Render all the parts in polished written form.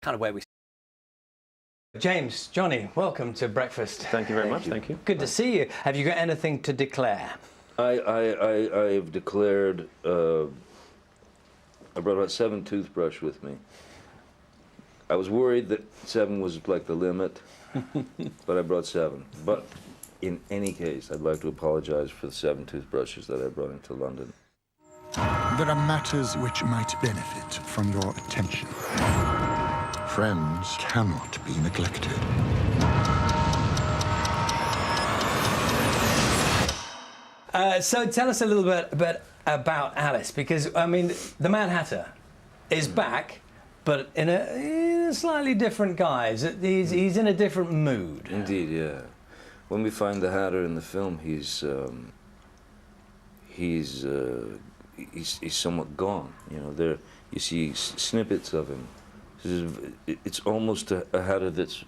kind of where we... James, Johnny, welcome to breakfast. Thank you very much, thank you. Good to see you. Have you got anything to declare? I've declared, I brought about 7 toothbrush with me. I was worried that 7 was like the limit, but I brought 7. But in any case, I'd like to apologize for the 7 toothbrushes that I brought into London. There are matters which might benefit from your attention. Friends cannot be neglected. So tell us a little bit about Alice, because, I mean, the Mad Hatter is back, but in a slightly different guise. He's in a different mood. Indeed, yeah. When we find the Hatter in the film, he's somewhat gone. You know, there you see snippets of him. It's almost a Hatter that's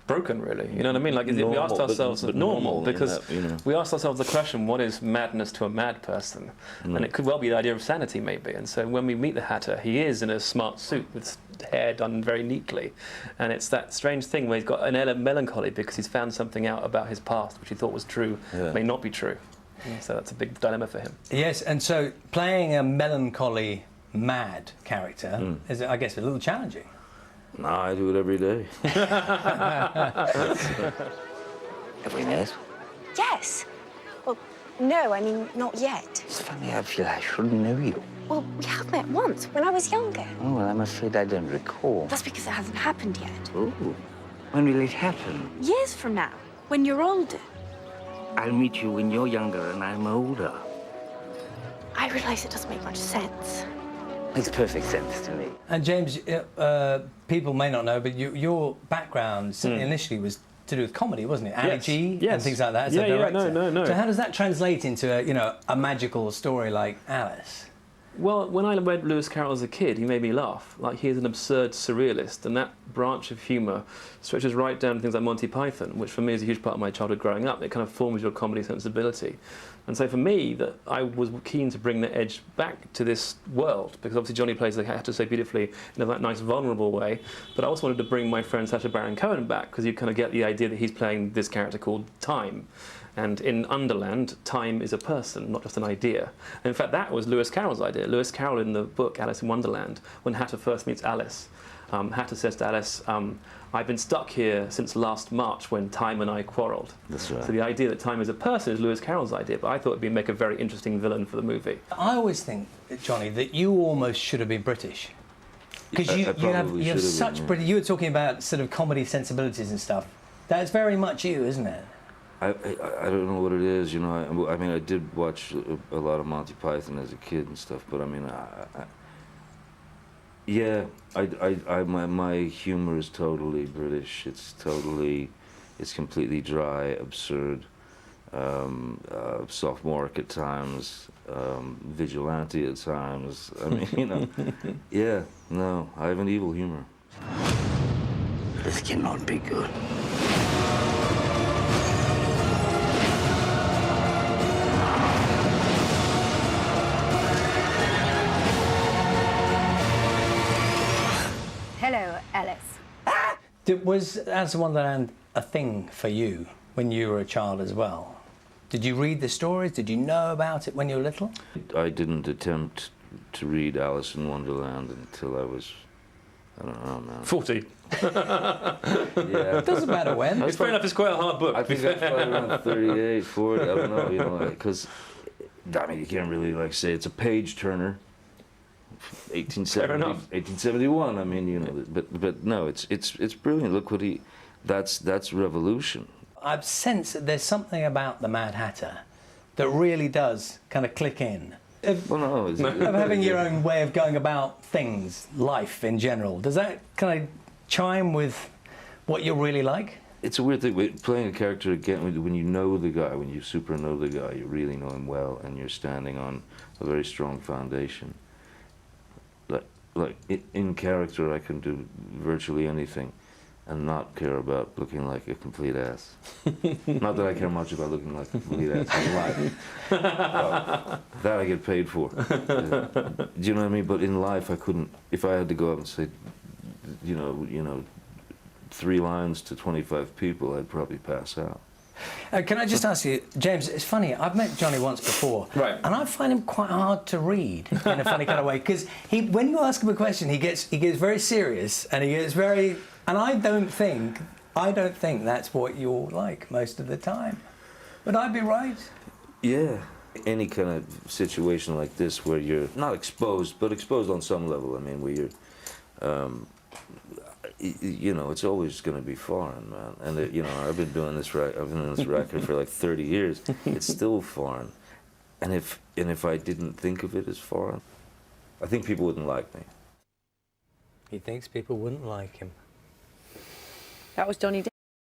broken, really. You know what I mean? Like, normal, we asked ourselves, but normal, because that, you know. we asked ourselves the question, what is madness to a mad person? And it could well be the idea of sanity, maybe. And so when we meet the Hatter, he is in a smart suit with hair done very neatly. And it's that strange thing where he's got an air of melancholy because he's found something out about his past, which he thought was true, may not be true. So that's a big dilemma for him. Yes, and so playing a melancholy, mad character is, I guess, a little challenging. No, I do it every day. Have we met? Yes. Well, no, I mean, not yet. It's funny, I feel I should know you. Well, we have met once, when I was younger. Oh, well, I'm afraid I don't recall. That's because it hasn't happened yet. Oh, when will it happen? Years from now, when you're older. I'll meet you when you're younger and I'm older. I realise it doesn't make much sense. Makes perfect sense to me. And James, people may not know, but your background initially was to do with comedy, wasn't it? Ali G and things like that as a director. No. So how does that translate into a magical story like Alice? Well, when I read Lewis Carroll as a kid, he made me laugh. Like, he is an absurd surrealist, and that branch of humour stretches right down to things like Monty Python, which for me is a huge part of my childhood growing up. It kind of forms your comedy sensibility. And so for me, that I was keen to bring the edge back to this world, because obviously Johnny plays the Hatter so beautifully in a that nice, vulnerable way, but I also wanted to bring my friend Sacha Baron Cohen back, because you kind of get the idea that he's playing this character called Time. And in Underland, time is a person, not just an idea. And in fact, that was Lewis Carroll's idea. Lewis Carroll, in the book Alice in Wonderland, when Hatter first meets Alice, Hatter says to Alice, I've been stuck here since last March when Time and I quarrelled. That's right. So the idea that time is a person is Lewis Carroll's idea, but I thought it'd make a very interesting villain for the movie. I always think, Johnny, that you almost should have been British. Because you have such British... You were talking about sort of comedy sensibilities and stuff. That's very much you, isn't it? I don't know what it is, you know. I mean, I did watch a lot of Monty Python as a kid and stuff, but I mean, my humor is totally British. It's completely dry, absurd, sophomoric at times, vigilante at times. I mean, you know, yeah, no, I have an evil humor. This cannot be good. Hello, Alice. Was Alice in Wonderland a thing for you when you were a child as well? Did you read the stories? Did you know about it when you were little? I didn't attempt to read Alice in Wonderland until I was, I don't know, man. 40. Yeah. It doesn't matter when. It's fair enough, it's quite a hard book. I think I was probably around 38, 40, I don't know, you know, because, I mean, you can't really, like, say it's a page-turner. 1871. I mean, you know, but no, it's brilliant. Look what that's revolution. I've sensed that there's something about the Mad Hatter that really does kind of click in. Well, no, of having your own way of going about things, life in general. Does that kind of chime with what you're really like? It's a weird thing, playing a character again, when you know the guy, when you super know the guy, you really know him well, and you're standing on a very strong foundation. Like in character, I can do virtually anything and not care about looking like a complete ass. Not that I care much about looking like a complete ass in life. That I get paid for. Do you know what I mean? But in life, I couldn't, if I had to go up and say, you know, 3 lines to 25 people, I'd probably pass out. Can I just ask you, James, it's funny, I've met Johnny once before, Right. and I find him quite hard to read in a funny kind of way, because when you ask him a question, he gets very serious, and he gets very, and I don't think that's what you're like most of the time. Would I be right? Yeah. Any kind of situation like this where you're not exposed, but exposed on some level, I mean, where you're, you know, it's always going to be foreign, man. And you know, I've been doing this record for like 30 years. It's still foreign, and if I didn't think of it as foreign, I think people wouldn't like me. He thinks people wouldn't like him. That was Johnny Depp.